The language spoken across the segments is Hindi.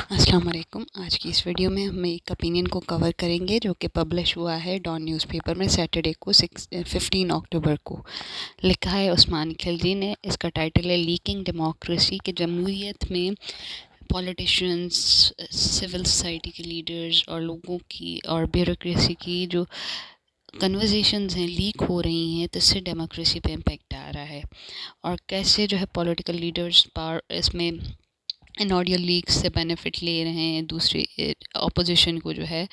अस्सलाम वालेकुम। आज की इस वीडियो में हम एक ओपिनियन को कवर करेंगे जो कि पब्लिश हुआ है डॉन न्यूज़पेपर में सैटरडे को 15 अक्टूबर को। लिखा है उस्मान खिलजी ने। इसका टाइटल है लीकिंग डेमोक्रेसी कि जमहूरियत में पॉलिटिशियंस, सिविल सोसाइटी के लीडर्स और लोगों की और ब्यूरोक्रेसी की जो कन्वर्सेशंस हैं लीक हो रही हैं, तो इससे डेमोक्रेसी पे इम्पेक्ट आ रहा है और कैसे जो है पॉलिटिकल लीडर्स पावर इसमें इन ऑडियो लीक्स से बेनिफिट ले रहे हैं, दूसरी अपोजिशन को जो है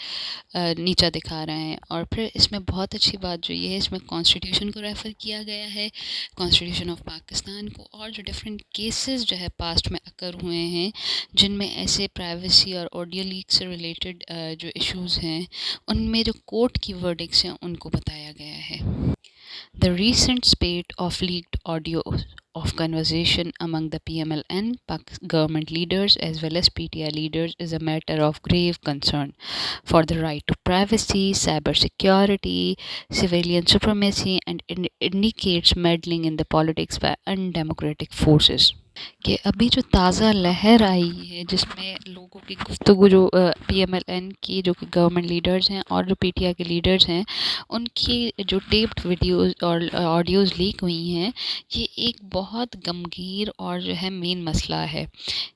नीचा दिखा रहे हैं। और फिर इसमें बहुत अच्छी बात जो ये है, इसमें कॉन्स्टिट्यूशन को रेफ़र किया गया है, कॉन्स्टिट्यूशन ऑफ पाकिस्तान को, और जो डिफरेंट केसेस जो है पास्ट में अकर हुए हैं जिनमें ऐसे प्राइवेसी और ऑडियो लीक से रिलेटेड जो इश्यूज़ हैं उनमें जो कोर्ट की वर्डिक्ट्स हैं उनको बताया गया है। The recent spate of leaked audio of conversation among the PMLN government leaders as well as PTI leaders is a matter of grave concern for the right to privacy, cyber security, civilian supremacy, and indicates meddling in the politics by undemocratic forces. कि अभी जो ताज़ा लहर आई है जिसमें लोगों की गुफ्तगू जो PMLN की जो कि गवर्नमेंट लीडर्स हैं और जो PTI के लीडर्स हैं उनकी जो टेप्ड वीडियोस और ऑडियोज़ लीक हुई हैं, ये एक बहुत गंभीर और जो है मेन मसला है।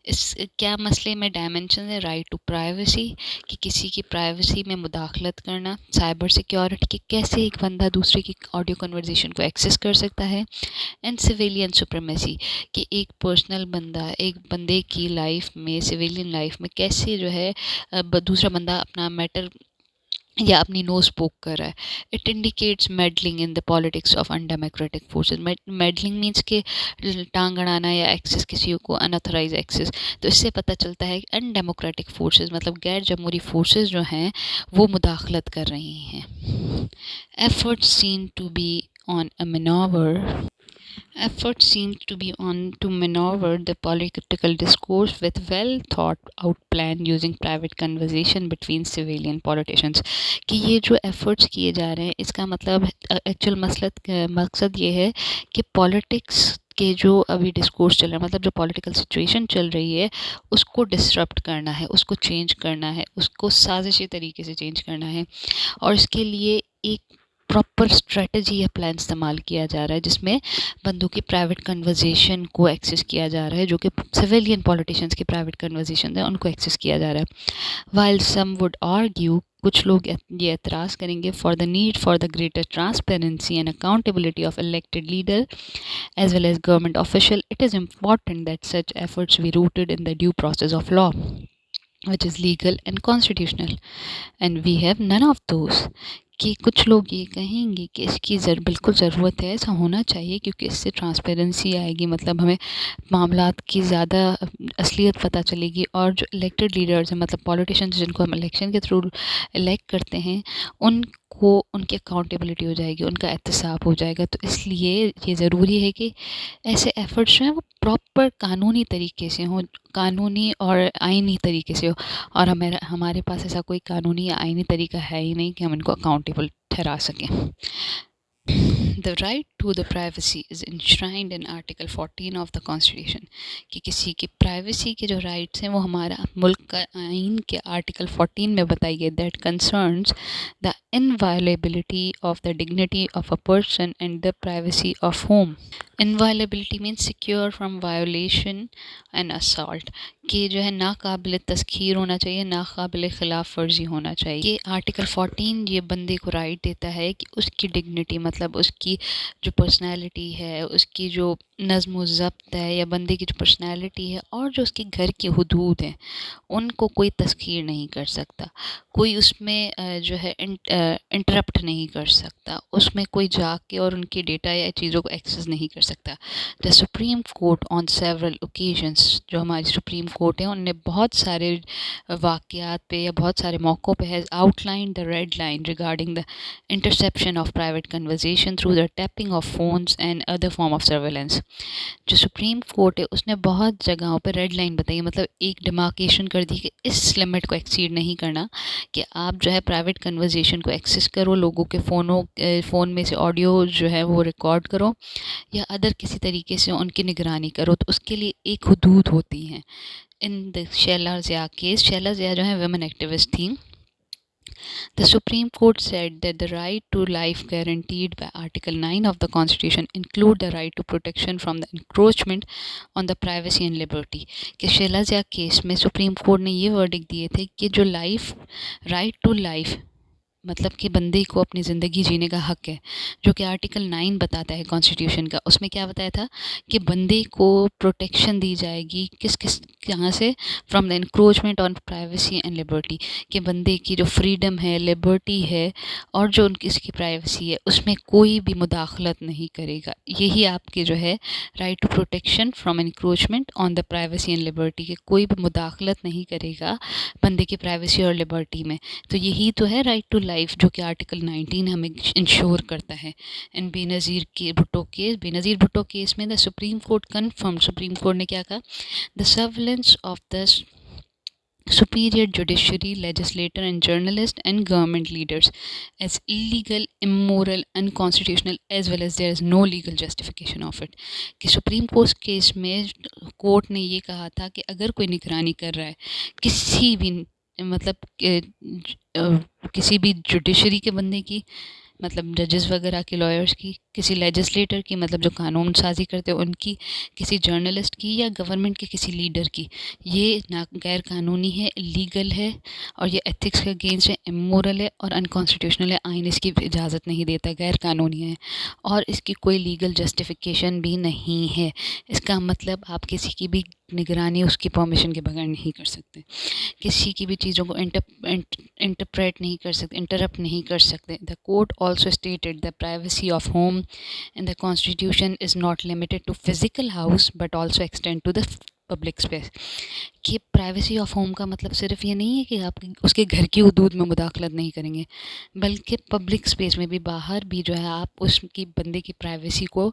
इस क्या मसले में डायमेंशन है, राइट टू प्राइवेसी कि किसी की प्राइवेसी में मुदाखलत करना, साइबर सिक्योरिटी कि कैसे एक बंदा दूसरे की ऑडियो कन्वर्सेशन को एक्सेस कर सकता है, एंड सिविलियन सुप्रीमेसी कि एक पर्सनल बंदा एक बंदे की लाइफ में, सिविलियन लाइफ में कैसे जो है दूसरा बंदा अपना मैटर या अपनी नोज पोक कर रहा है। It indicates meddling in the politics of undemocratic forces. Meddling means के टांग अड़ाना या एक्सेस किसी को अनऑथराइज एक्सेस। तो इससे पता चलता है कि अनडेमोक्रेटिक फोर्सेस मतलब गैर जमहूरी फोर्सेस जो हैं वो मुदाखलत कर रही हैं। Efforts seem to be on a manoeuvre Effort seems to be on to maneuver the political discourse with well thought out plan using private conversation between civilian politicians। कि ये जो efforts किए जा रहे हैं इसका मतलब एक्चुअल मकसद ये है कि पॉलिटिक्स के जो अभी डिस्कोर्स चल रहा है, मतलब जो पॉलिटिकल सिचुएशन चल रही है उसको डिसरप्ट करना है, उसको चेंज करना है, उसको साजिशी तरीके से चेंज करना है। और इसके लिए एक प्रॉपर स्ट्रेटजी या प्लान इस्तेमाल किया जा रहा है जिसमें बंदों की प्राइवेट कन्वर्सेशन को एक्सेस किया जा रहा है, जो कि सिविलियन पॉलिटिशियंस की प्राइवेट कन्वर्सेशन है उनको एक्सेस किया जा रहा है। वाइल सम वुड आर्ग्यू कुछ लोग ये एतराज़ करेंगे for the need for the greater transparency and accountability of elected leader as well as government official, it is important that such efforts be rooted in the due process of law, which is legal and constitutional, and we have none of those। कि कुछ लोग ये कहेंगे कि इसकी बिल्कुल ज़रूरत है, ऐसा होना चाहिए क्योंकि इससे ट्रांसपेरेंसी आएगी, मतलब हमें मामलात की ज़्यादा असलियत पता चलेगी। और जो इलेक्टेड लीडर्स हैं मतलब पॉलिटिशियंस जिनको हम इलेक्शन के थ्रू इलेक्ट करते हैं उनको उनकी अकाउंटेबिलिटी हो जाएगी, उनका एहतसाब हो जाएगा। तो इसलिए ये ज़रूरी है कि ऐसे एफ़र्ट्स जो हैं वो प्रॉपर कानूनी तरीके से हों, कानूनी और आइनी तरीके से हो। और हमारे पास ऐसा कोई कानूनी या आइनी तरीका है ही नहीं कि हम इनको अकाउंटेबल ठहरा सकें। The right to the privacy is enshrined in Article 14 of the Constitution। कि किसी की प्राइवेसी के जो राइट्स हैं वो हमारा मुल्क का आइन के आर्टिकल 14 में बताई गई। That concerns the inviolability of the dignity of a person and the privacy of whom। inviolability means secure from violation and assault कि जो है नाकाबिल तस्खीर होना चाहिए, नाकाबिल ख़िलाफ़ वर्जी होना चाहिए। ये आर्टिकल 14 ये बंदे को राइट देता है कि उसकी डिग्निटी मतलब उसकी जो पर्सनैलिटी है, उसकी जो नज़्म व ज़ब्त है या बंदे की जो पर्सनैलिटी है और जो उसके घर की हदूद हैं उनको कोई तस्खीर नहीं कर सकता, कोई उसमें जो है इंटरप्ट नहीं कर सकता, उसमें कोई जाके और उनकी डेटा या चीज़ों को एक्सेस नहीं कर सकता। The Supreme court on several occasions, जो हमारी सुप्रीम कोर्ट है उनने बहुत सारे वाक़यात पे या बहुत सारे मौक़ों पे has outline the red line regarding the interception of private conversation through the tapping of phones and other form of surveillance. जो सुप्रीम कोर्ट है उसने बहुत जगहों पर रेड लाइन बताई, मतलब एक डिमार्केशन कर दी कि इस लिमिट को एक्सीड नहीं करना कि आप जो है प्राइवेट कन्वर्सेशन को एक्सेस करो, लोगों के फ़ोन में से ऑडियो जो है वो रिकॉर्ड करो या अदर किसी तरीके से उनकी निगरानी करो, तो उसके लिए एक हदूद होती हैं। In the Shehla Zia case, Shehla Zia जो है वुमेन एक्टिविस्ट थी. The Supreme Court said that the right to life guaranteed by Article 9 of the Constitution include the right to protection from the encroachment on the privacy and liberty. कि शैला ज़िया केस में सुप्रीम कोर्ट ने ये वर्डिक्ट दिए थे कि जो लाइफ, राइट टू लाइफ, मतलब कि बंदे को अपनी ज़िंदगी जीने का हक है, जो कि आर्टिकल 9 बताता है कॉन्स्टिट्यूशन का. उसमें क्या बताया था कि बंदे को प्रोटेक्शन दी जाएगी किस किस कहाँ से, from the encroachment on privacy and liberty, कि बंदे की जो फ्रीडम है, लिबर्टी है और जो उनकी इसकी प्राइवेसी है उसमें कोई भी मुदाखलत नहीं करेगा. यही आपके जो है right to protection from encroachment on the privacy and liberty, के कोई भी मुदाखलत नहीं करेगा बंदे की प्राइवेसी और लिबर्टी में. तो यही तो है राइट टू लाइफ, जो कि आर्टिकल 19 हमें इंश्योर करता है. इन बेनज़ीर भुट्टो केस में the Supreme court confirm, supreme Court ने क्या कहा, the surveillance of the superior judiciary, legislator and journalist and government leaders as illegal, immoral, unconstitutional as well as there is no legal justification of it. कि सुप्रीम कोर्ट केस में कोर्ट ने ये कहा था कि अगर कोई निगरानी कर रहा है किसी भी, मतलब किसी भी जुडिशरी के बंदे की, मतलब जजेस वगैरह की, लॉयर्स की, किसी लेजिस्लेटर की, मतलब जो कानून साजी करते हैं उनकी, किसी जर्नलिस्ट की या गवर्नमेंट के किसी लीडर की, ये ना गैर कानूनी है, इलीगल है और ये एथिक्स के अगेंस्ट है, इमोरल है और अनकॉन्स्टिट्यूशनल है. आइन इसकी इजाज़त नहीं देता, गैर कानूनी है और इसकी कोई लीगल जस्टिफिकेशन भी नहीं है. इसका मतलब आप किसी की भी निगरानी उसकी परमिशन के बगैर नहीं कर सकते, किसी की भी चीज़ों को इंटरप्रेट नहीं कर सकते, इंटरप्ट नहीं कर सकते. The court also stated the privacy of home in the constitution is not limited to physical house but also extend to the public space. कि प्राइवेसी ऑफ होम का मतलब सिर्फ ये नहीं है कि आप उसके घर की हदूद में मुदाखलत नहीं करेंगे, बल्कि पब्लिक स्पेस में भी, बाहर भी जो है आप उसकी बंदे की प्राइवेसी को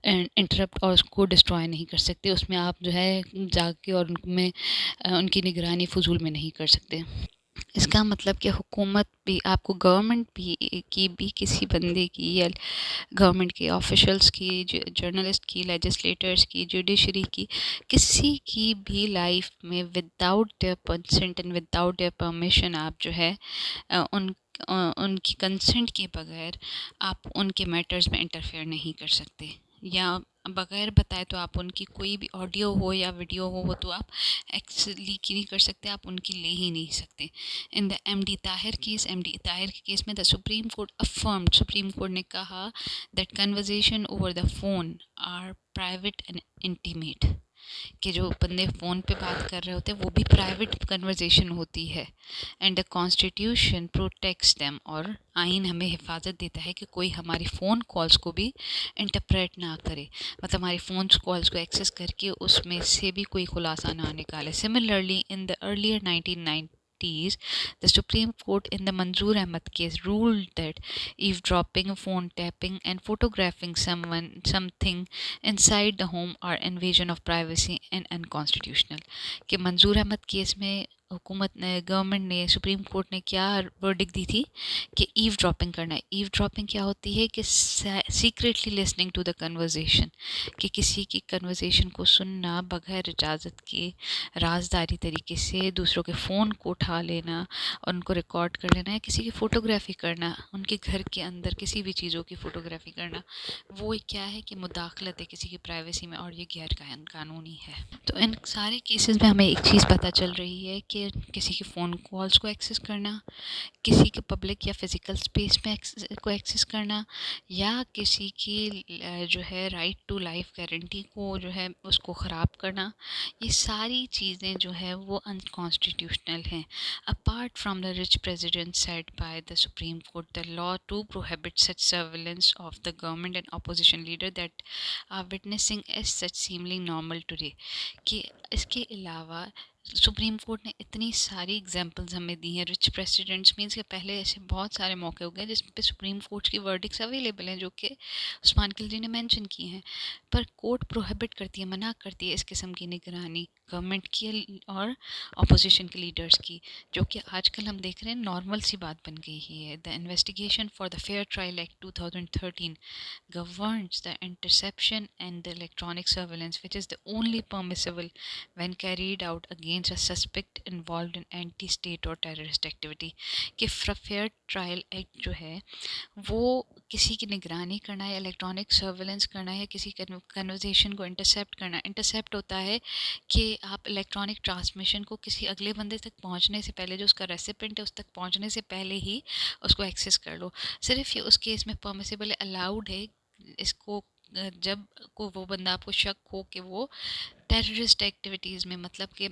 इंटरप्ट और उसको डिस्ट्रॉय नहीं कर सकते. उसमें आप जो है जाके और उनमें उनकी निगरानी फजूल में नहीं कर सकते. इसका मतलब कि हुकूमत भी, आपको गवर्नमेंट भी की भी किसी बंदे की या गवर्नमेंट के ऑफिशल्स की, जर्नलिस्ट की, लेजिस्लेटर्स की, जुडिशरी की, किसी की भी लाइफ में without their consent and without their permission आप जो है उनकी कंसेंट के बगैर आप उनके मैटर्स में इंटरफेयर नहीं कर सकते. या बगैर बताए तो आप उनकी कोई भी ऑडियो हो या वीडियो हो तो आप लीक नहीं कर सकते, आप उनकी ले ही नहीं सकते. In the MD Tahir case, MD Tahir के केस में the Supreme Court affirmed, Supreme Court ने कहा that conversation over the phone are private and intimate, कि जो बंदे फ़ोन पे बात कर रहे होते हैं वो भी प्राइवेट कन्वर्जेशन होती है. And the constitution protects them, और आइन हमें हिफाजत देता है कि कोई हमारी फ़ोन कॉल्स को भी इंटरप्रेट ना करे, मतलब हमारी फ़ोन कॉल्स को एक्सेस करके उसमें से भी कोई खुलासा ना निकाले. Similarly in the earlier 1990s, the Supreme Court in the Manzoor Ahmad case ruled that eavesdropping, phone tapping, and photographing something inside the home are invasion of privacy and unconstitutional. कि मंजूर अहमद केस में हुकूमत ने, गवर्नमेंट ने, सुप्रीम कोर्ट ने क्या वर्डिक्ट दी थी कि ईव ड्रॉपिंग करना है. ईव ड्रॉपिंग क्या होती है कि secretly listening to the conversation, कि किसी की कन्वर्जेशन को सुनना बगैर इजाज़त के, राजदारी तरीके से दूसरों के फ़ोन को उठा लेना और उनको रिकॉर्ड कर लेना, या किसी की फ़ोटोग्राफी करना, उनके घर के अंदर किसी भी चीज़ों की फ़ोटोग्राफी करना, वो क्या है कि मुदाखलत है किसी की प्राइवेसी में और ये गैर कानूनी है. तो इन सारे केसेस में हमें एक चीज़ पता चल रही है कि किसी की फ़ोन कॉल्स को एक्सेस करना, किसी के पब्लिक या फिज़िकल स्पेस में को एक्सेस करना, या किसी की जो है राइट टू लाइफ गारंटी को जो है उसको ख़राब करना, ये सारी चीज़ें जो है वो अनकॉन्स्टिट्यूशनल हैं. Apart from the rich president said by the Supreme Court, the law to prohibit such surveillance of the government and opposition leader that are witnessing as such seemly normal today. कि इसके अलावा सुप्रीम कोर्ट ने इतनी सारी एग्जांपल्स हमें दी हैं. रिच प्रेसिडेंट्स मीन्स के पहले ऐसे बहुत सारे मौके हो गए जिस पे सुप्रीम कोर्ट की वर्डिक्स अवेलेबल हैं, जो कि उस्मान खिलजी ने मेंशन की हैं, पर कोर्ट प्रोहिबिट करती है, मना करती है इस किस्म की निगरानी गवर्नमेंट की और अपोजिशन के लीडर्स की, जो कि आजकल हम देख रहे हैं नॉर्मल सी बात बन गई है. The investigation for the fair trial act 2013 governs the interception and the electronic surveillance which is the only permissible when carried out against against a suspect involve in anti state और टेररिस्ट एक्टिविटी। कि फेयर ट्रायल एक्ट जो है वो किसी की निगरानी करना है, इलेक्ट्रॉनिक सर्वेलेंस करना है, किसी कन्वर्सेशन को इंटरसेप्ट करना। इंटरसेप्ट होता है कि आप इलेक्ट्रॉनिक ट्रांसमिशन को किसी अगले बंदे तक पहुंचने से पहले, जो उसका रेसिपेंट है उस तक पहुंचने से पहले ही उसको एक्सेस कर लो। सिर्फ ये उस केस में परमिसिबल अलाउड है इसको जब को वो बंदा आपको शक हो कि वो टेररिस्ट एक्टिविटीज़ में, मतलब कि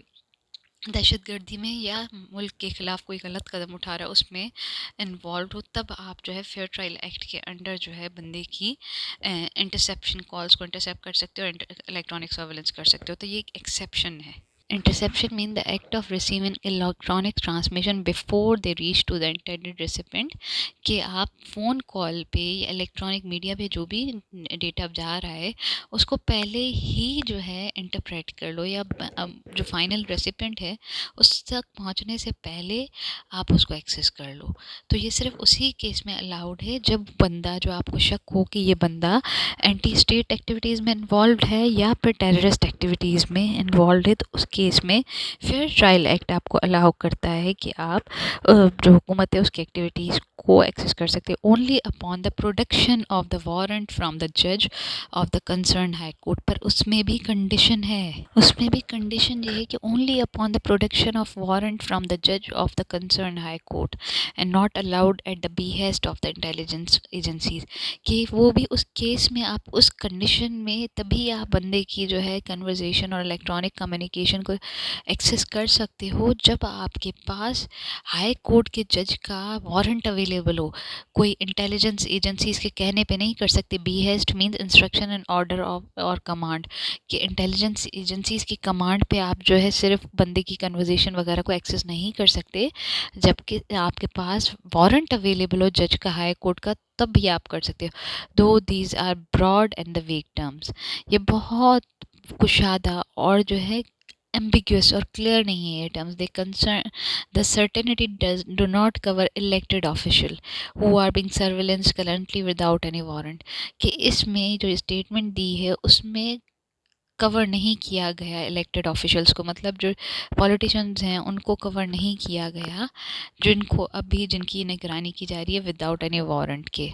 दहशतगर्दी में या मुल्क के ख़िलाफ़ कोई गलत कदम उठा रहा है उसमें इन्वॉल्व हो, तब आप जो है फेयर ट्रायल एक्ट के अंडर जो है बंदे की इंटरसेप्शन कॉल्स को इंटरसेप्ट कर सकते हो और इलेक्ट्रॉनिक सर्वेलेंस कर सकते हो। तो ये एक एक्सेप्शन है। Interception means the act of receiving electronic transmission before they reach to the intended recipient। कि आप फ़ोन कॉल पे या इलेक्ट्रॉनिक मीडिया पे जो भी डेटा जा रहा है उसको पहले ही जो है इंटरप्रेट कर लो, या जो फाइनल रेसिपेंट है उस तक पहुंचने से पहले आप उसको एक्सेस कर लो। तो ये सिर्फ उसी केस में अलाउड है जब बंदा, जो आपको शक हो कि ये बंदा एंटी स्टेट एक्टिविटीज़ में इन्वॉल्व है या फिर टेररिस्ट एक्टिविटीज़ में इन्वॉल्व है, तो उस केस में फेयर ट्रायल एक्ट आपको अलाउ करता है कि आप जो हुकूमत है उसकी एक्टिविटीज़ को एक्सेस कर सकते हैं only upon the production of the warrant from the जज of the concern high court. पर उसमें भी कंडीशन है, उसमें भी कंडीशन ये है कि only upon the production of warrant from the जज of the concern high court and not allowed at the behest of the intelligence agencies. कि वो भी उस केस में आप उस कंडीशन में तभी आप बंदे की जो है कन्वर्सेशन और इलेक्ट्रॉनिक कम्युनिकेशन को एक्सेस कर सकते हो जब आपके पास हाई कोर्ट के जज का वारंट अवेलेबल हो। कोई इंटेलिजेंस एजेंसीज के कहने पे नहीं कर सकते। Behest means instruction and order of और कमांड। कि इंटेलिजेंस एजेंसीज की कमांड पे आप जो है सिर्फ बंदे की कन्वर्सेशन वगैरह को एक्सेस नहीं कर सकते, जबकि आपके पास वारंट अवेलेबल हो जज का, हाई कोर्ट का, तब भी आप कर सकते हो। दो these are broad and the vague terms. ये बहुत कुशादा और जो है एम्बिग्यूस और क्लियर नहीं है ये terms. They concern the certainty do not cover elected official who are being surveillance currently without any warrant. कि इसमें जो स्टेटमेंट दी है उसमें कवर नहीं किया गया इलेक्टेड ऑफिशियल्स को, मतलब जो पॉलिटिशियंस हैं उनको कवर नहीं किया गया, जिनको अभी जिनकी निगरानी की जा रही है विदाउट एनी वारंट के।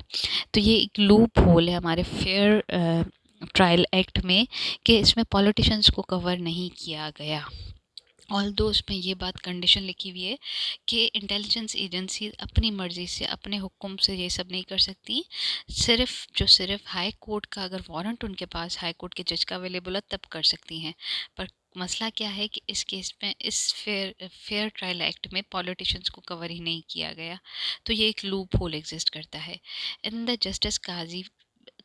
तो ये एक लूप होल है हमारे फेयर ट्रायल एक्ट में कि इसमें पॉलिटिशियंस को कवर नहीं किया गया। ऑल्दो उसमें ये बात कंडीशन लिखी हुई है कि इंटेलिजेंस एजेंसी अपनी मर्ज़ी से, अपने हुक्म से ये सब नहीं कर सकती। सिर्फ हाई कोर्ट का अगर वारंट उनके पास हाई कोर्ट के जज का अवेलेबल है तब कर सकती हैं। पर मसला क्या है कि इस केस में, इस फेयर ट्रायल एक्ट में पॉलिटिशियंस को कवर ही नहीं किया गया। तो ये एक लूप होल एग्जिस्ट करता है। In the justice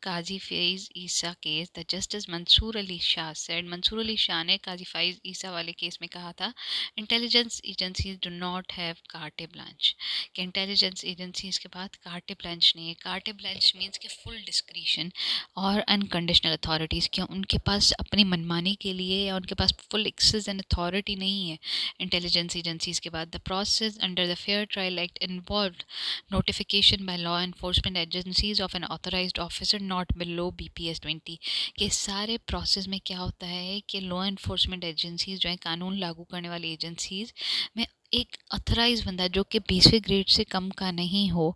Qazi Faez Isa case the justice Mansoor Ali Shah said. Mansoor Ali Shah ने काजी फ़ैज़ ईसा वाले केस में कहा था intelligence agencies do not have carte blanche. कि इंटेलिजेंस एजेंसीज के पास कार्टे ब्लांच नहीं है। कार्टे ब्लांच मीन्स के फुल डिस्क्रिशन और अनकंडीशनल अथॉरिटीज़। क्या उनके पास अपनी मनमानी के लिए या उनके पास फुल एक्सेस एंड अथॉरिटी नहीं है इंटेलिजेंस एजेंसीज के बाद। The process under the fair trial act involve notification by law enforcement agencies of an authorized officer not below BPS 20। के सारे प्रोसेस में क्या होता है कि लॉ एनफोर्समेंट एजेंसीज जो है, कानून लागू करने वाली एजेंसीज में एक अथोराइज बंदा जो कि 20वें ग्रेड से कम का नहीं हो,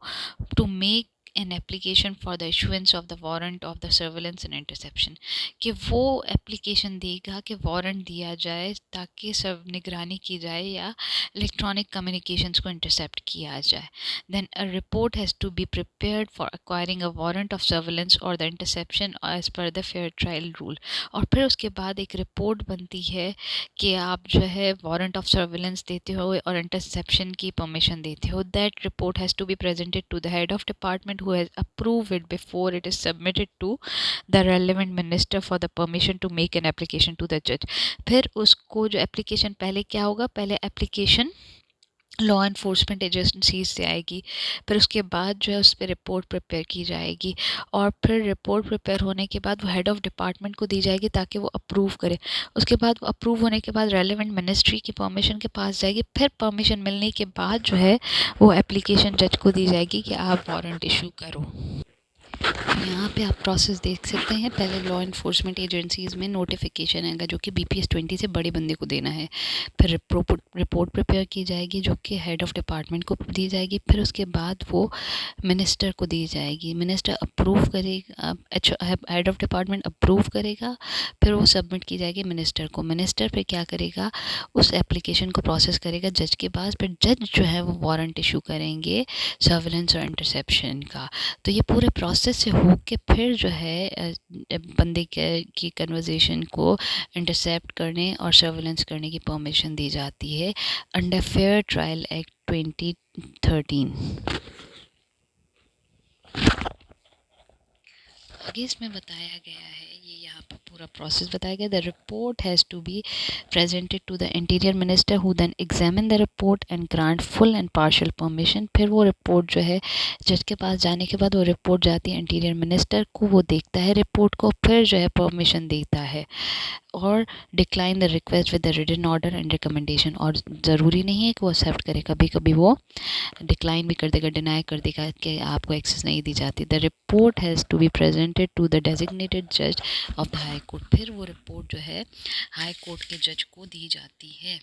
to make an application for the issuance of the warrant of the surveillance and interception. कि वो एप्लीकेशन देगा कि वारंट दिया जाए ताकि सब निगरानी की जाए या इलेक्ट्रॉनिक कम्युनिकेशंस को इंटरसेप्ट किया जाए। Then a report has to be prepared for acquiring a warrant of surveillance or the interception as per the fair trial rule। और फिर उसके बाद एक रिपोर्ट बनती है कि आप जो है वारंट ऑफ सर्वेलेंस देते हो और इंटरसेप्शन की परमिशन देते हो। That report has to be presented to the head of department who has approve it before it is submitted to the relevant minister for the permission to make an application to the जज। फिर उसको जो एप्लीकेशन, पहले क्या होगा, पहले एप्लीकेशन लॉ एनफोर्समेंट एजेंसीज से आएगी, फिर उसके बाद जो है उस पर रिपोर्ट प्रिपेयर की जाएगी और फिर रिपोर्ट प्रिपेयर होने के बाद वो हेड ऑफ डिपार्टमेंट को दी जाएगी ताकि वो अप्रूव करे। उसके बाद वो अप्रूव होने के बाद रेलेवेंट मिनिस्ट्री की परमिशन के पास जाएगी। फिर परमिशन मिलने के बाद जो है वो एप्लीकेशन जज को दी जाएगी कि आप वारंट इशू करो। यहाँ पे आप प्रोसेस देख सकते हैं। पहले लॉ इन्फोर्समेंट एजेंसीज़ में नोटिफिकेशन आएगा जो कि BPS 20 से बड़े बंदे को देना है। फिर रिपोर्ट प्रिपेयर की जाएगी जो कि हेड ऑफ़ डिपार्टमेंट को दी जाएगी। फिर उसके बाद वो मिनिस्टर को दी जाएगी। मिनिस्टर अप्रूव करेगा, हेड ऑफ़ डिपार्टमेंट अप्रूव करेगा। फिर वो सबमिट की जाएगी मिनिस्टर को। मिनिस्टर फिर क्या करेगा, उस एप्लीकेशन को प्रोसेस करेगा जज के पास। फिर जज जो है वो वारंट इशू करेंगे सर्विलेंस और इंटरसेप्शन का। तो ये पूरे प्रोसेस से हो के फिर जो है बंदे की कन्वर्सेशन को इंटरसेप्ट करने और सर्विलेंस करने की परमिशन दी जाती है अंडर फेयर ट्रायल एक्ट 2013। आगे इसमें बताया गया है, ये यहाँ पर पूरा प्रोसेस बताया गया। The report has to be presented to the interior minister who then examine the report and grant full and partial permission. फिर वो रिपोर्ट जो है जज के पास जाने के बाद वो रिपोर्ट जाती है इंटीरियर मिनिस्टर को, वो देखता है रिपोर्ट को, फिर जो है परमिशन देता है और decline the request with the written order and recommendation. और ज़रूरी नहीं है कि वो एक्सेप्ट करे, कभी कभी वो डिक्लाइन भी कर देगा, डिनाई कर देगा कि आपको एक्सेस नहीं दी जाती। The report has to be presented to the designated जज ऑफ द हाई कोर्ट। फिर वो रिपोर्ट जो है हाई कोर्ट के जज को दी जाती है।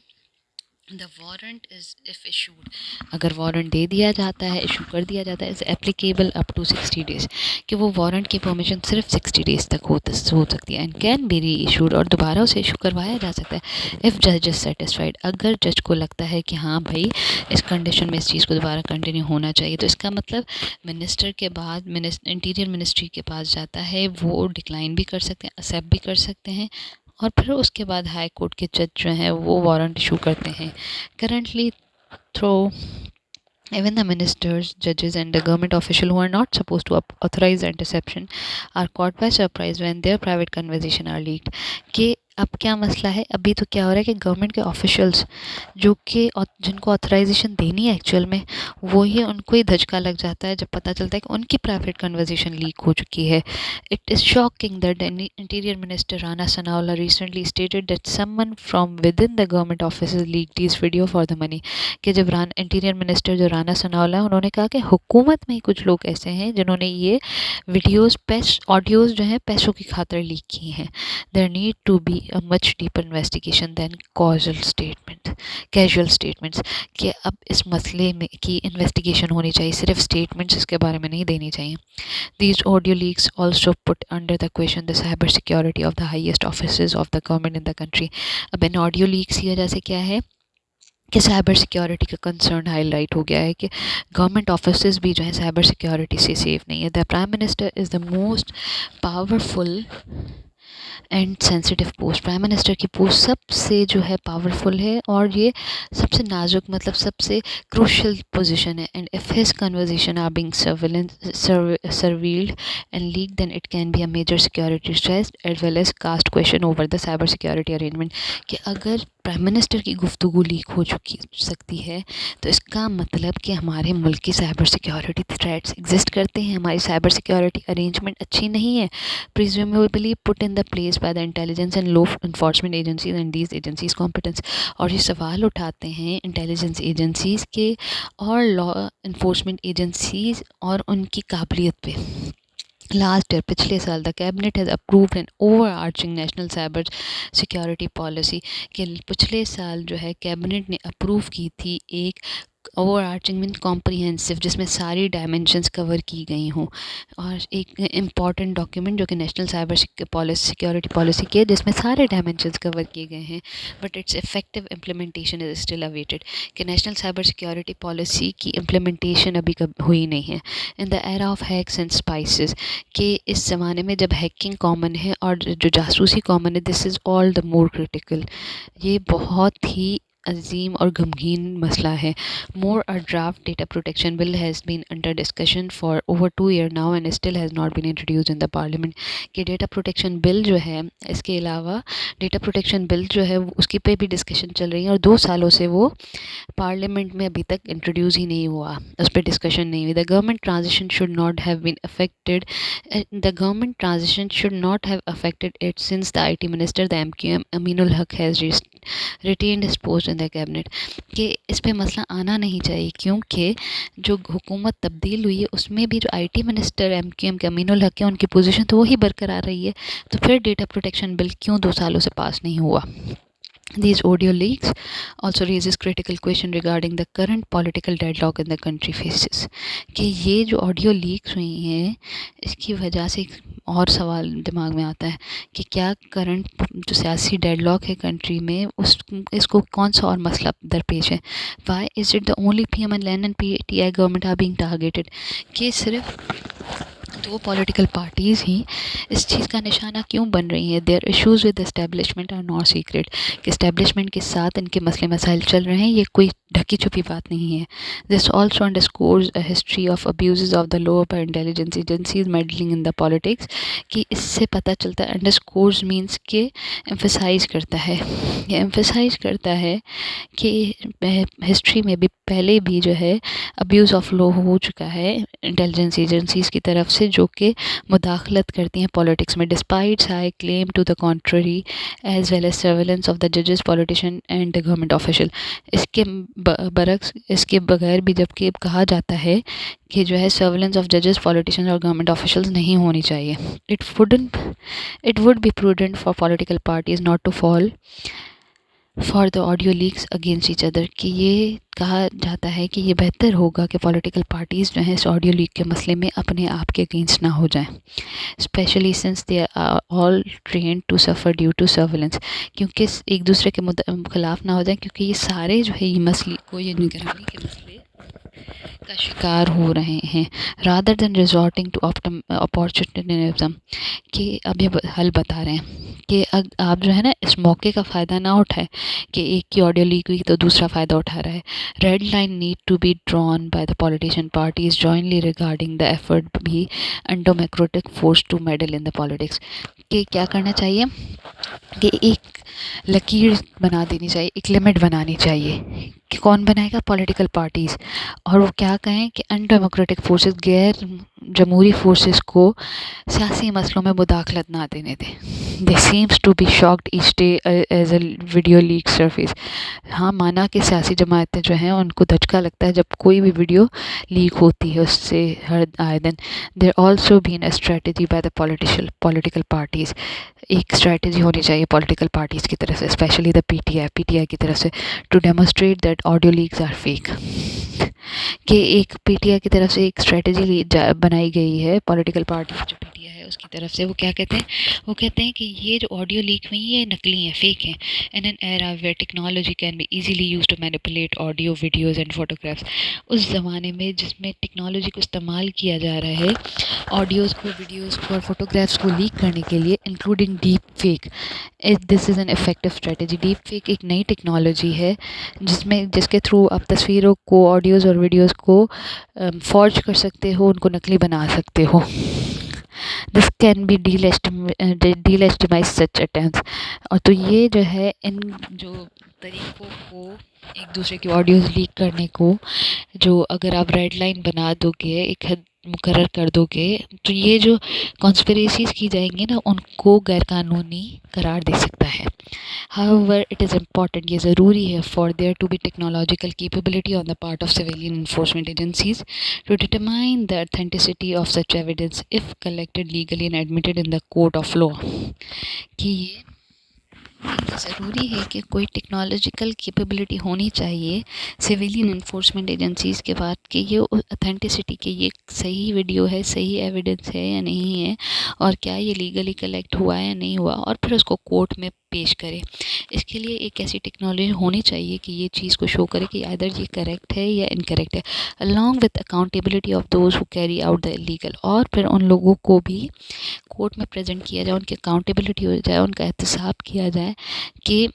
The warrant is if issued, अगर वारंट दे दिया जाता है, इशू कर दिया जाता है, is applicable up to 60 days, कि वो वारंट की परमिशन सिर्फ 60 डेज़ तक हो सकती है। एंड कैन बी री इशूड, और दोबारा उसे इशू करवाया जा सकता है इफ़ जज इज़ सेटिस्फाइड, अगर जज को लगता है कि हाँ भाई इस कंडीशन में इस चीज़ को दोबारा कंटिन्यू होना चाहिए। तो इसका मतलब मिनिस्टर के बाद इंटीरियर मिनिस्ट्री के पास जाता है, वो डिक्लाइन भी कर सकते हैं, एक्सेप्ट भी कर सकते हैं, और फिर उसके बाद हाई कोर्ट के जज जो हैं वो वारंट इशू करते हैं। Currently through even the ministers, judges and the government official who are not supposed to authorize the interception are caught by surprise when their private conversation are leaked। कि अब क्या मसला है, अभी तो क्या हो रहा है कि गवर्नमेंट के ऑफिशियल्स जो कि जिनको ऑथराइजेशन देनी है एक्चुअल में, वो ही उनको ही धचका लग जाता है जब पता चलता है कि उनकी प्राइवेट कन्वर्सेशन लीक हो चुकी है। It is shocking that interior minister Rana Sanaullah recently stated that someone from within the government offices leaked these video for the money। कि जब इंटीरियर मिनिस्टर जो राणा सनाउल्लाह है, उन्होंने कहा कि हुकूमत में ही कुछ लोग ऐसे हैं जिन्होंने ये वीडियोस ऑडियोज़ जो हैं पैसों की खातिर लीक की हैं। There need to be a much deeper investigation than casual statements, कि अब इस मसले में की इन्वेस्टिगेशन होनी चाहिए, सिर्फ स्टेटमेंट्स इसके बारे में नहीं देनी चाहिए। These audio leaks also put under the question the cyber security of the highest offices of the government in the country। अब इन ऑडियो लीक्स की वजह से क्या है कि साइबर सिक्योरिटी का कंसर्न हाईलाइट हो गया है कि गवर्नमेंट ऑफिसेज भी जो है साइबर सिक्योरिटी से सेफ नहीं है। The prime minister is the most powerful and sensitive post. Prime minister की पोस्ट सबसे जो है पावरफुल है और ये सबसे नाजुक, मतलब सबसे क्रूशियल पोजीशन है। And if his conversation are being surveilled and leak then it can be a major security threat as well as cast question over the cyber security arrangement. कि अगर प्राइम मिनिस्टर की गुफ्तगू लीक हो चुकी सकती है तो इसका मतलब कि हमारे मुल्क की साइबर सिक्योरिटी थ्रेट्स एग्जिस्ट करते हैं, हमारी साइबर सिक्योरिटी अरेंजमेंट अच्छी नहीं है, presumably put in the place by the intelligence and law enforcement agencies and these agencies competence. और ये सवाल उठाते हैं इंटेलिजेंस एजेंसीज के और लॉ इन्फोर्समेंट एजेंसीज और उनकी काबिलियत पे। लास्ट ईयर, पिछले साल, the cabinet has approved an overarching national cyber security policy. कि पिछले साल जो है कैबिनेट ने अप्रूव की थी एक ओवर आर्चिंग मीन कॉम्प्रिहेंसिव, जिसमें सारी डायमेंशंस कवर की गई हों, और एक इम्पॉर्टेंट डॉक्यूमेंट जो कि नेशनल साइबर सिक्योरिटी पॉलिसी की है, जिसमें सारे डायमेंशंस कवर किए गए हैं, but it's effective implementation is still awaited. कि नेशनल साइबर सिक्योरिटी पॉलिसी की इम्प्लीमेंटेशन अभी कब हुई नहीं है। In the era of hacks and spices, कि इस ज़माने में जब हैकिंग कॉमन है और जो जासूसी कॉमन है, this is all the more critical. ये बहुत ही अजीम और गमगीन मसला है। More a draft data protection bill has been under discussion for over 2 year now and still has not been introduce in the parliament. कि डेटा प्रोटेक्शन बिल जो है, इसके अलावा डेटा प्रोटेक्शन बिल जो है उसकी पे भी डिस्कशन चल रही है और 2 सालों से वो पार्लियामेंट में अभी तक इंट्रोड्यूस ही नहीं हुआ, उस पर डिस्कशन नहीं हुई। The government transition should not have been affected the government transition should not have affected it since the IT minister the MQM Aminul Haq has retained his post in the cabinet. कि इस पे मसला आना नहीं चाहिए, क्योंकि जो हुकूमत तब्दील हुई है उसमें भी जो आईटी मिनिस्टर एमक्यूएम के अमीनुल हक है, उनकी पोजीशन तो वही बरकरार रही है। तो फिर डेटा प्रोटेक्शन बिल क्यों 2 सालों से पास नहीं हुआ? These audio leaks also raises critical question regarding the current political deadlock in the country faces। कि ये जो ऑडियो लीक्स हुई हैं इसकी वजह से एक और सवाल दिमाग में आता है कि क्या करंट जो सियासी डेडलॉक है कंट्री में उस इसको कौन सा और मसला दरपेश है। Why is it the only PMLN and PTI government are being targeted? कि सिर्फ 2 पॉलिटिकल पार्टीज़ ही इस चीज़ का निशाना क्यों बन रही हैं? Their issues with establishment are not secret. कि एस्टेब्लिशमेंट के साथ इनके मसले मसाइल चल रहे हैं, ये कोई ढकी छुपी बात नहीं है। This also underscores a history of abuse of the law by intelligence agencies meddling in the politics. कि इससे पता चलता है, अंडरस्कोर्स मीन्स के एम्फसाइज करता है, ये एम्फसाइज करता है कि हिस्ट्री में भी पहले भी जो है अब्यूज़ ऑफ लॉ हो चुका है इंटेलिजेंस एजेंसीज़ की तरफ से, जो कि मुदाखलत करती हैं पॉलिटिक्स में। Despite I claim to the contrary as well as surveillance of the जजेस politician and the government official. इसके बरक्स, इसके बगैर भी जबकि कहा जाता है कि जो है सर्वेलेंस ऑफ जजेस पॉलिटिशियन और गवर्नमेंट ऑफिशियल्स नहीं होनी चाहिए। It would be prudent for political parties not to fall for the audio leaks against each other. कि ये कहा जाता है कि ये बेहतर होगा कि पॉलिटिकल पार्टीज़ जो हैं इस ऑडियो लीक के मसले में अपने आप के अगेंस्ट ना हो जाएं, specially since they are all train to suffer due to surveillance. क्योंकि एक दूसरे के खिलाफ ना हो जाएं, क्योंकि ये सारे जो है ये मसले को, ये निगरानी के मसले का शिकार हो रहे हैं, rather than resorting to opportunism. कि अब ये हल बता रहे हैं कि आप जो है ना इस मौके का फ़ायदा ना उठाए कि एक की ऑडियो लीक हुई तो दूसरा फ़ायदा उठा रहा है। Red line need to be drawn by the politician parties jointly regarding the effort भी and democratic force to meddle in the politics. कि क्या करना चाहिए कि एक लकीर बना देनी चाहिए, एक लिमिट बनानी चाहिए कि कौन बनाएगा? Political parties. और वो क्या कहें कि अनडेमोक्रेटिक फोर्सेस, गैर जमहूरी फोर्सेस को सियासी मसलों में मुदाखलत ना देने दें। They seems to be shocked each day as a video leak surface. हाँ, माना कि सियासी जमातें जो हैं उनको धचका लगता है जब कोई भी वीडियो लीक होती है उससे हर आए दिन। There also been a strategy by the political parties. एक स्ट्रेटजी होनी चाहिए पॉलिटिकल पार्टीज़ की तरफ से, स्पेशली द PTI की तरफ से, to demonstrate that audio leaks are fake. कि एक PTI की तरफ से एक स्ट्रेटजी बनाई गई है पॉलिटिकल पार्टी जो PTI है उसकी तरफ से। वो क्या कहते हैं? वो कहते हैं कि ये जो ऑडियो लीक हुई है ये नकली हैं, फेक हैं। In an era where technology can be easily use to manipulate audio, videos and photographs. उस ज़माने में जिसमें टेक्नोलॉजी को इस्तेमाल किया जा रहा है ऑडियोज़ को, वीडियोज़ को और फोटोग्राफ्स को लीक करने के लिए, including deep fake. This is an effective strategy. Deep fake एक नई टेक्नोलॉजी है जिसके थ्रू आप तस्वीरों को, ऑडियोज़ और वीडियोज़ को फॉर्ज कर सकते हो, उनको नकली बना सकते हो। This can be delegitimize such attempts. और तो ये जो है इन जो तरीक़ों को, एक दूसरे की ऑडियोज़ लीक करने को, जो अगर आप रेड लाइन बना दोगे, एक हद मुकर्रर कर दोगे, तो ये जो कॉन्स्पिरेसीज़ की जाएंगी ना उनको गैरकानूनी करार दे सकता है। However, it is important, ये ज़रूरी है, for there to be technological capability on the part of civilian enforcement agencies to determine the authenticity of such evidence if collected legally and admitted in the court of law। कि ये ज़रूरी है कि कोई टेक्नोलॉजिकल कैपेबिलिटी होनी चाहिए सिविलियन इन्फोर्समेंट एजेंसीज़ के बाद कि ये ऑथेंटिसिटी, कि ये सही वीडियो है, सही एविडेंस है या नहीं है, और क्या ये लीगली कलेक्ट हुआ है या नहीं हुआ, और फिर उसको कोर्ट में पेश करे। इसके लिए एक ऐसी टेक्नोलॉजी होनी चाहिए कि ये चीज़ को शो करे कि आइदर ये करेक्ट है या इनकरेक्ट है, along with accountability of those who carry out the illegal. और फिर उन लोगों को भी कोर्ट में प्रेजेंट किया जाए, उनकी अकाउंटेबिलिटी हो जाए, उनका एहतसाब किया जाए कि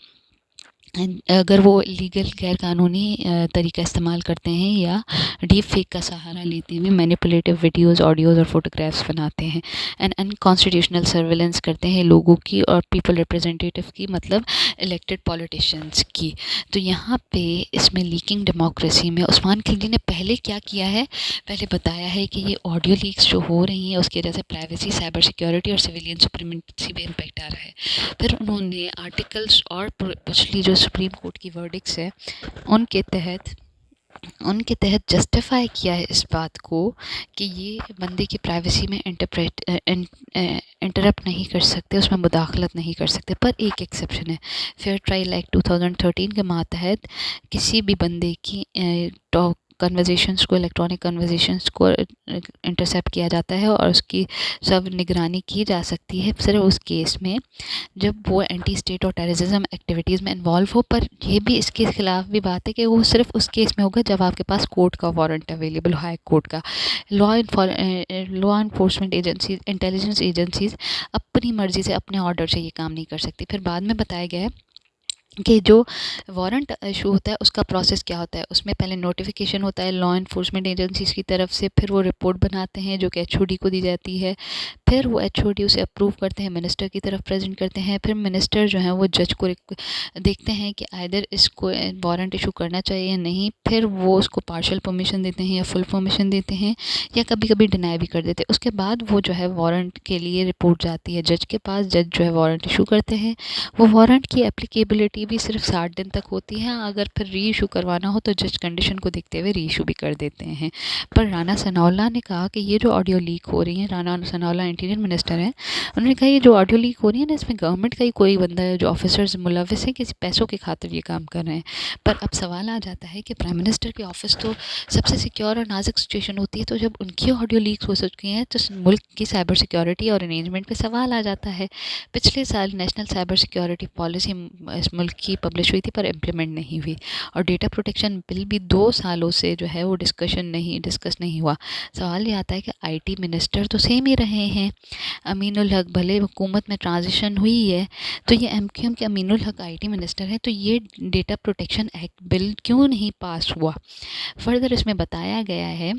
अगर वो लीगल गैर कानूनी तरीका इस्तेमाल करते हैं या डीप फेक का सहारा लेते हुए मैनिपुलेटिव वीडियोस, ऑडियोज़ और फोटोग्राफ्स बनाते हैं एंड अनकॉन्स्टिट्यूशनल सर्वेलेंस करते हैं लोगों की और पीपल रिप्रेजेंटेटिव की, मतलब इलेक्टेड पॉलिटिशियंस की। तो यहाँ पे इसमें लीकिंग डेमोक्रेसी में उस्मान खिलजी ने पहले क्या किया है, पहले बताया है कि ये ऑडियो लीक्स जो हो रही हैं उसकी वजह से प्राइवेसी, साइबर सिक्योरिटी और सिविलियन सुप्रीमेसी पे इम्पैक्ट आ रहा है। फिर उन्होंने आर्टिकल्स और पिछली जो सुप्रीम कोर्ट की वर्डिक्स है उनके तहत जस्टिफाई किया है इस बात को कि ये बंदे की प्राइवेसी में इंटरप्ट नहीं कर सकते, उसमें मुदाखलत नहीं कर सकते। पर एक एक्सेप्शन है, फेयर ट्रायल एक्ट 2013 के मातहत किसी भी बंदे की टॉक कन्वर्जेशंस को, इलेक्ट्रॉनिक कन्वर्जेशंस को इंटरसेप्ट किया जाता है और उसकी सब निगरानी की जा सकती है सिर्फ उस केस में जब वो एंटी स्टेट और टेररिज्म एक्टिविटीज़ में इन्वॉल्व हो। पर ये भी इसके खिलाफ भी बात है कि वो सिर्फ उस केस में होगा जब आपके पास कोर्ट का वारंट अवेलेबल हो, हाई कोर्ट का। Law enforcement agencies, intelligence agencies अपनी मर्जी से, अपने ऑर्डर से ये काम नहीं कर सकती। फिर बाद में बताया गया है कि जो वारंट इशू होता है उसका प्रोसेस क्या होता है। उसमें पहले नोटिफिकेशन होता है लॉ इन्फोर्समेंट एजेंसीज की तरफ से, फिर वो रिपोर्ट बनाते हैं जो कि एचओडी को दी जाती है, फिर वो एचओडी उसे अप्रूव करते हैं, मिनिस्टर की तरफ प्रेजेंट करते हैं, फिर मिनिस्टर जो है वो जज को देखते हैं कि आइदर इसको वारंट इशू करना चाहिए या नहीं, फिर वो उसको पार्शियल परमिशन देते हैं या फुल परमिशन देते हैं या कभी कभी डिनाई भी कर देते हैं। उसके बाद वो जो है वारंट के लिए रिपोर्ट जाती है जज के पास, जज जो है वारंट इशू करते हैं। वो वारंट की एप्लीकेबिलिटी भी सिर्फ 60 दिन तक होती है, अगर फिर री इशू करवाना हो तो जज कंडीशन को देखते हुए री इशू भी कर देते हैं। पर राणा सनाउल्लाह ने कहा कि ये जो ऑडियो लीक हो रही है, राणा सनाउल्लाह इंटीरियर मिनिस्टर हैं, उन्होंने कहा ये जो ऑडियो लीक हो रही है ना, इसमें गवर्नमेंट का ही कोई बंदा है, जो ऑफिसर्स मुलविस है, किसी पैसों की खातिर ये काम कर रहे हैं। पर अब सवाल आ जाता है कि प्राइम मिनिस्टर के ऑफिस तो सबसे सिक्योर और नाजुक सिचुएशन होती है, तो जब उनकी ऑडियो लीक हो चुकी हैं तो मुल्क की साइबर सिक्योरिटी और अरेंजमेंट पे सवाल आ जाता है। पिछले साल नेशनल साइबर सिक्योरिटी पॉलिसी इस मुल्क की पब्लिश हुई थी पर इम्प्लीमेंट नहीं हुई, और डेटा प्रोटेक्शन बिल भी 2 सालों से जो है वो डिस्कस नहीं हुआ। सवाल ये आता है कि आईटी मिनिस्टर तो सेम ही रहे हैं, अमीनुल हक, भले हुकूमत में ट्रांजिशन हुई है तो ये एमक्यूएम के अमीनुल हक आईटी मिनिस्टर हैं, तो ये डेटा प्रोटेक्शन एक्ट बिल क्यों नहीं पास हुआ। फर्दर इसमें बताया गया है,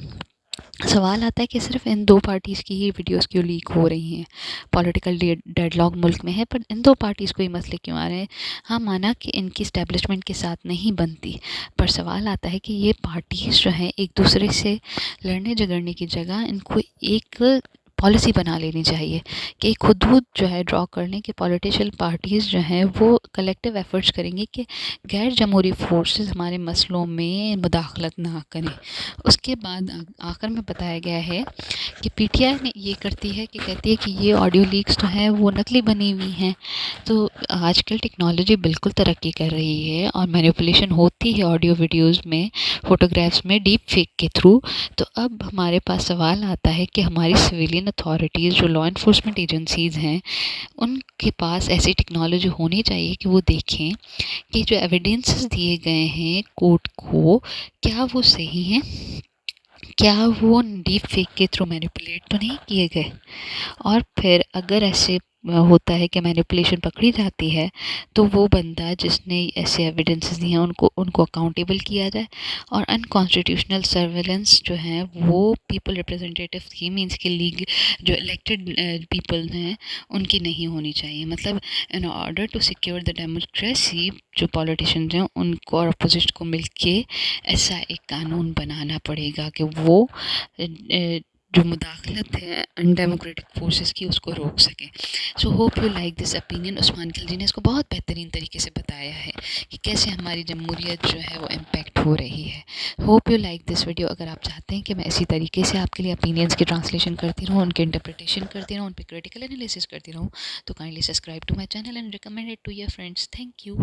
सवाल आता है कि सिर्फ इन 2 पार्टीज़ की ही वीडियोस क्यों लीक हो रही हैं, पॉलिटिकल डेडलॉक मुल्क में है, पर इन 2 पार्टीज़ को ही मसले क्यों आ रहे हैं। हाँ, माना कि इनकी इस्टेब्लिशमेंट के साथ नहीं बनती, पर सवाल आता है कि ये पार्टीज़ जो हैं एक दूसरे से लड़ने झगड़ने की जगह इनको एक पॉलिसी बना लेनी चाहिए कि एक हदूद जो है ड्रॉ करने के, पॉलिटिशियल पार्टीज़ जो हैं वो कलेक्टिव एफर्ट्स करेंगे कि गैर जमहूरी फोर्सेस हमारे मसलों में मुदाखलत ना करें। उसके बाद आखिर में बताया गया है कि पीटीआई ने ये करती है कि कहती है कि ये ऑडियो लीक्स जो हैं वो नकली बनी हुई हैं। तो आजकल टेक्नोलॉजी बिल्कुल तरक्की कर रही है और मैनिपुलेशन होती है ऑडियो वीडियोस में, फ़ोटोग्राफ्स में, डीप फेक के थ्रू। तो अब हमारे पास सवाल आता है कि हमारी सिविलियन अथॉरिटीज़ जो लॉ इन्फोर्समेंट एजेंसीज़ हैं उनके पास ऐसी टेक्नोलॉजी होनी चाहिए कि वो देखें कि जो एविडेंसेस दिए गए हैं कोर्ट को, क्या वो सही हैं, क्या वो डीप फेक के थ्रू मैनिपुलेट तो नहीं किए गए। और फिर अगर ऐसे होता है कि मैनिपुलेशन पकड़ी जाती है तो वो बंदा जिसने ऐसे एविडेंसेस दिए हैं उनको अकाउंटेबल किया जाए। और अनकॉन्स्टिट्यूशनल सर्वेलेंस जो है वो पीपल रिप्रेजेंटेटिव की, मीन्स के लीग जो इलेक्टेड पीपल हैं उनकी नहीं होनी चाहिए। मतलब in order to secure the democracy जो पॉलिटिशियंस हैं उनको और अपोजिट को मिलके ऐसा एक कानून बनाना पड़ेगा कि वो जो मुदाखलत है अनडेमोक्रेटिक फोर्सेस की उसको रोक सकें। So hope you like this opinion. Usman Khilji ने इसको बहुत बेहतरीन तरीके से बताया है कि कैसे हमारी जमहूरियत जो है वो इम्पैक्ट हो रही है। Hope you like this video. अगर आप चाहते हैं कि मैं इसी तरीके से आपके लिए ओपिनियंस की ट्रांसलेशन करती रहूँ, उनके इंटरप्रिटेशन करती रहूँ, उन पर क्रिटिकल एनालिसिस करती रहूँ, तो kindly subscribe to my channel and recommend it to your friends. Thank you.